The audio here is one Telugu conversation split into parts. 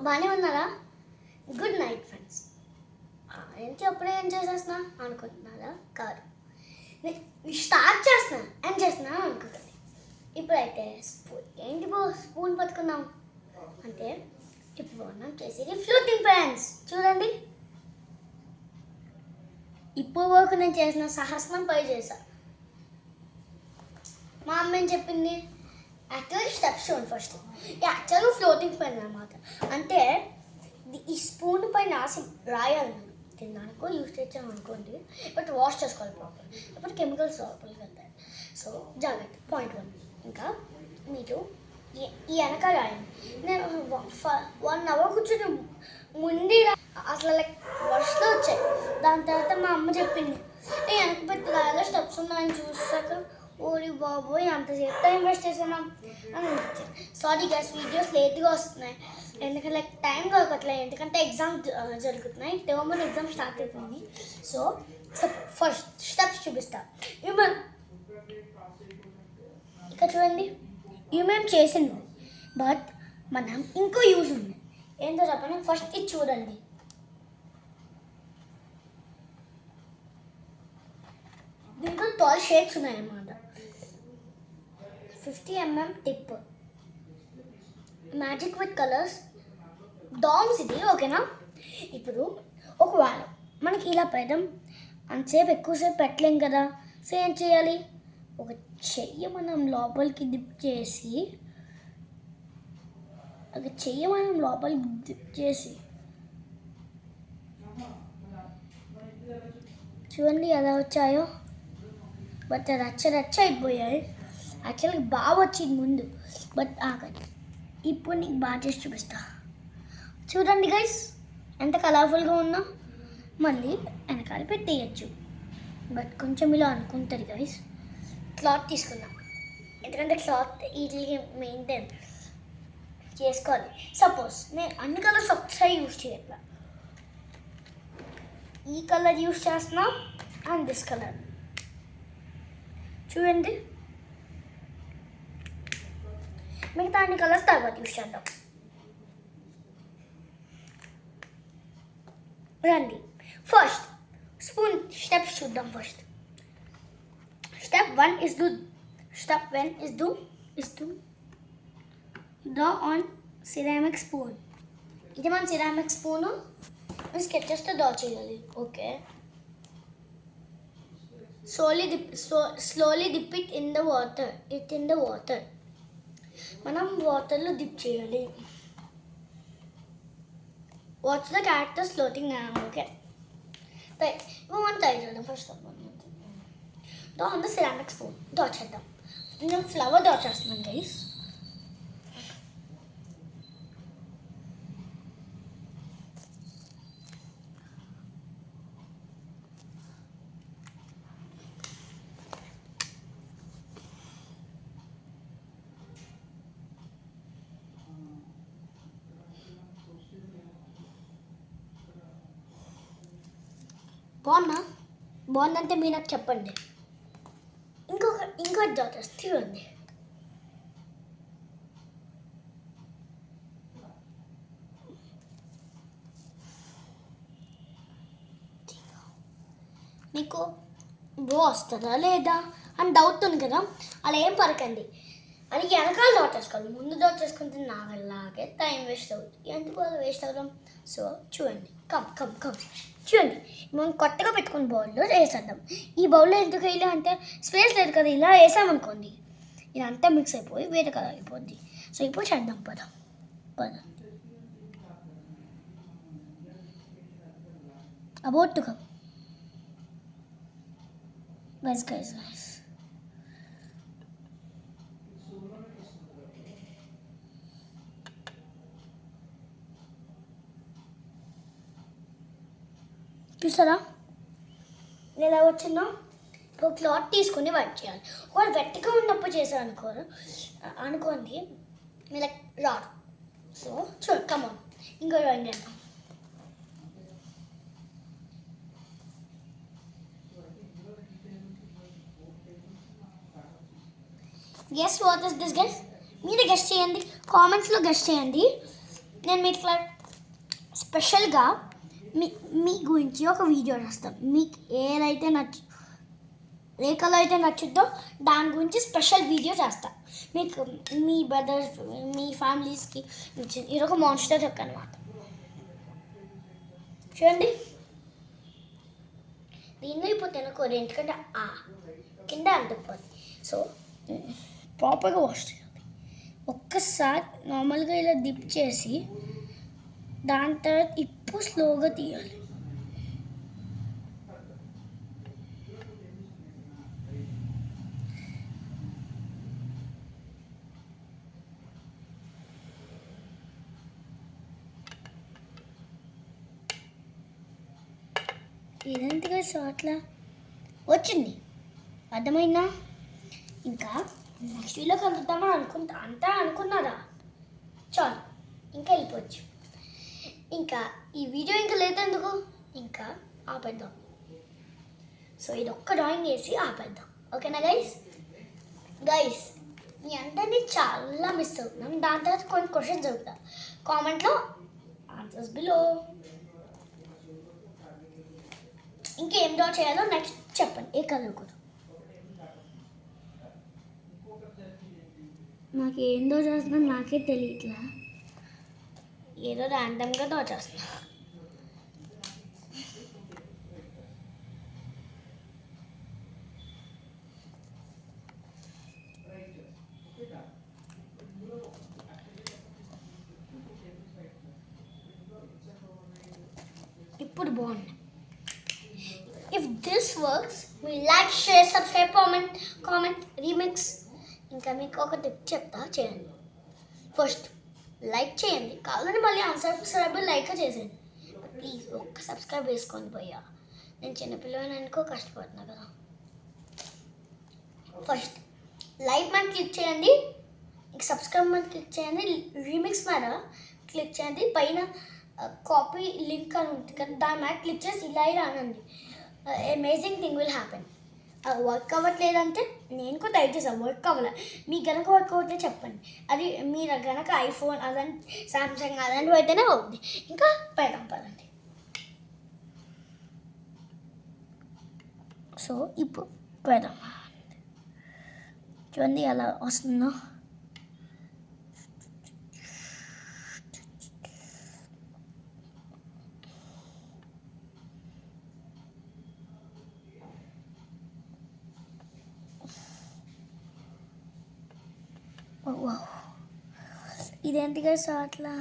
బాగానే ఉన్నారా? Good night friends. ఏంటి అప్పుడే ఏం చేసేస్తున్నా అనుకుంటున్నారా? కాదు, స్టార్ట్ చేస్తున్నా ఏం చేస్తున్నా అనుకుంటుంది. ఇప్పుడైతే ఏంటి స్పూన్ పట్టుకున్నాం అంటే ఇప్పుడు మనం చేసేది ఫ్లోటింగ్ ఫ్రెండ్స్. చూడండి, ఇప్పుడు వరకు నేను చేసిన సహస్రం పై చేశా. మా అమ్మ ఏం చెప్పింది, యాక్చువల్లీ స్టెప్స్ చూడండి ఫస్ట్. యాక్చువల్గా ఫ్లోటింగ్ పెన్ అనమాట. అంటే ఈ స్పూన్ పైన రాయాలి. మనం తినడానికో యూజ్ చేసాం అనుకోండి, బట్ వాష్ చేసుకోవాలి ప్రాపర్, అప్పుడు కెమికల్స్ లోపలికి వెళ్తాయి. సో జాగ్రత్త. పాయింట్ 1. ఇంకా మీరు ఈ వెనకాల రాయండి. నేను 1 hour కూర్చొని ముందు అసలు లైక్ వర్షలో వచ్చాయి. దాని తర్వాత మా అమ్మ చెప్పింది, వెనక పెట్టి రాయాలో స్టెప్స్ ఉన్నాయని చూసాక ఓరి బాబోయ్ అంతసేపు టైం వేస్ట్ చేసాను అని అనిపించింది. సారీ గైస్, వీడియోస్ లేట్గా వస్తున్నాయి ఎందుకంటే లైక్ టైం దొరకట్లేదు, ఎందుకంటే ఎగ్జామ్ జరుగుతున్నాయి. టర్మ్ 1 ఎగ్జామ్ స్టార్ట్ అవుతుంది. సో ఫస్ట్ స్టెప్స్ చూపిస్తా. ఇక్కడ చూడండి, ఇవి మేము చేసింది, బట్ మనం ఇంకో యూజ్ ఉంది. ఏంటో చెప్పండి. ఫస్ట్ ఇది చూడండి. దీంట్లో 12 షేప్స్ ఉన్నాయన్నమాట. 50 mm tip, magic with colours, DOMS ఇది. ఓకేనా? ఇప్పుడు ఒకవేళ మనకి ఇలా పెడదాం అంతసేపు ఎక్కువసేపు పెట్టలేం కదా. సో ఏం చేయాలి, ఒక చెయ్యి మనం లోపలికి డిప్ చేసి, చూడండి ఎలా వచ్చాయో. బట్ రచ్చ అయిపోయాయి. యాక్చువల్గా బాగా వచ్చింది ముందు, బట్ ఆగండి, ఇప్పుడు నీకు బాగా చేసి చూపిస్తా. చూడండి గైస్, ఎంత కలర్ఫుల్గా ఉన్నా. మళ్ళీ వెనకాల పెట్టేయచ్చు, బట్ కొంచెం ఇలా అనుకుంటుంది గైస్. క్లాత్ తీసుకుందాం, ఎందుకంటే క్లాత్ ఈజీగా మెయింటైన్ చేసుకోవాలి. సపోజ్ నేను అన్ని కలర్స్ ఒకసారి యూజ్ చేయట్లా, ఈ కలర్ యూజ్ చేస్తున్నా అండ్ దిస్ కలర్. చూడండి, మిగతా అన్ని కలర్స్ తర్వాత యూజ్ చేద్దాం. రండి, ఫస్ట్ స్పూన్ స్టెప్స్ చూద్దాం. First Step 1 is do draw on ceramic spoon. ఇది మన ceramic spoon స్కెచెస్తో డ్రా చేయాలి. Okay, slowly dip it in the water. మనం వాటర్లో డిప్ చేయాలి. Watch the characters floating now. Okay, right. ఇప్పుడు మనం ట్రై చేద్దాం. First draw on the ceramic spoon. Draw చేద్దాం. నేను ఫ్లవర్ డ్రా చేస్తున్నాను గైస్. బాగుందంటే మీరు నాకు చెప్పండి. ఇంకో డాటర్స్ తీయండి. మీకు వస్తుందా లేదా అని డౌట్ ఉంది కదా, అలా ఏం పరకండి. అది వెనకాల డాట్ చేసుకోవాలి, ముందు డాట్ చేసుకుంటే నా వల్లగే టైం వేస్ట్ అవుతుంది. ఎందుకు అలా వేస్ట్ అవుతాం? సో చూడండి, కమ్ చూడండి, మనం కొత్తగా పెట్టుకుని బౌల్లో వేసేద్దాం. ఈ బౌల్లో ఎందుకు వేయాలి అంటే స్పేస్ లేదు కదా, ఇలా వేసామనుకోండి ఇదంతా మిక్స్ అయిపోయి వేరే కలర్ అయిపోద్ది. సో ఇప్పుడు చేద్దాం, పద అబౌట్ టు కమ్. guys. చూసారా ఎలా వచ్చిందో? ఇప్పుడు క్లాత్ తీసుకుని వైట్ చేయాలి. ఒకవేళ వెట్టిగా ఉన్నప్పుడు చేశారు అనుకోండి ఇలా రాదు. సో చూడు, కమాన్, ఇంకో డ్రాయింగ్ చేద్దాం. Guess what is this guess? మీరే గెస్ట్ చేయండి, కామెంట్స్లో గెస్ట్ చేయండి. నేను మీకు ఇట్లా స్పెషల్గా మీ గురించి ఒక వీడియో చేస్తాను. మీకు ఏదైతే ఏ కలర్ అయితే నచ్చుద్దో దాని గురించి స్పెషల్ వీడియో చేస్తా. మీకు మీ బ్రదర్స్ మీ ఫ్యామిలీస్కి ఇది ఒక మాన్స్టర్ చెక్క అనమాట. చూడండి, దీనిలో ఇప్పుడు తినకూడదు ఎందుకంటే కింద అంటుకుపోతుంది. సో ప్రాపర్గా వాష్ చేయాలి. ఒక్కసారి నార్మల్గా ఇలా డిప్ చేసి దాని తర్వాత ఇప్పుడు స్లోగా తీయాలి. ఇదంతగా షార్ట్లా వచ్చింది, అర్థమైందా? ఇంకా నెక్స్ట్ వీడియో కలుద్దామని అనుకున్నారా? చాలు, ఇంకా వెళ్ళిపోవచ్చు. ఇంకా ఈ వీడియో ఇంకా లేదెందుకు, ఇంకా ఆపేద్దాం. సో ఇది ఒక్క డ్రాయింగ్ వేసి ఆపేద్దాం, ఓకేనా గైస్? మీ అందరినీ చాలా మిస్ అవుతున్నాం. దాని తర్వాత కొన్ని క్వశ్చన్స్ అడుగుతా, కామెంట్లో ఆన్సర్స్ బిలో. ఇంకేం డ్రా చేయాలో నెక్స్ట్ చెప్పండి, ఏ కలర్ కూడా. నాకు ఏం డ్రా చేస్తున్నా నాకే తెలియట్లా, ఏదో ర్యాండమ్గా డ్రా చేస్తున్నా. ఇప్పుడు బాగుంది. If this works me like, share, subscribe, comment remix. ఇంకా మీకు ఒక టిప్ చెప్తా, చేయండి. ఫస్ట్ లైక్ చేయండి, కావాలని మళ్ళీ అన్సబ్స్క్రైబ్ లైక్ చేసేయండి. ప్లీజ్ ఒక్క సబ్స్క్రైబ్ వేసుకోండి భయ్యా, నేను చిన్నపిల్లలని అనుకో కష్టపడుతున్నా కదా. ఫస్ట్ లైక్ మీద క్లిక్ చేయండి, ఇంక సబ్స్క్రైబ్ మీద క్లిక్ చేయండి, రీమిక్స్ మీద క్లిక్ చేయండి, పైన కాపీ లింక్ అని ఉంటుంది కదా దాని మీద క్లిక్ చేసి ఇలా అనండి. Amazing thing will happen. Work అవ్వట్లేదంటే నేను కూడా దయచేసాను, వర్క్ అవ్వలే. మీకు కనుక వర్క్ అవుతే చెప్పండి. అది మీరు కనుక ఐఫోన్ అదంటే సామ్సంగ్ అలాంటివి అయితేనే అవుద్ది. ఇంకా పెడదాం పదండి. సో ఇప్పుడు పెడదాం, చూడండి ఎలా వస్తుందో. ఇదేంటిగా అట్లా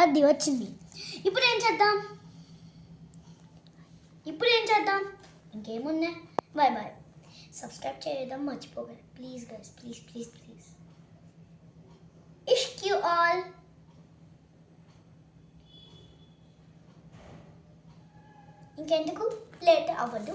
అది వచ్చింది. ఇప్పుడు ఏం చేద్దాం? ఇంకేమున్నా, బాయ్ బాయ్. సబ్స్క్రైబ్ చేయడం మర్చిపోకండి please guys, please. Ishq you all. ఇంకెందుకు లేట్ అవ్వదు.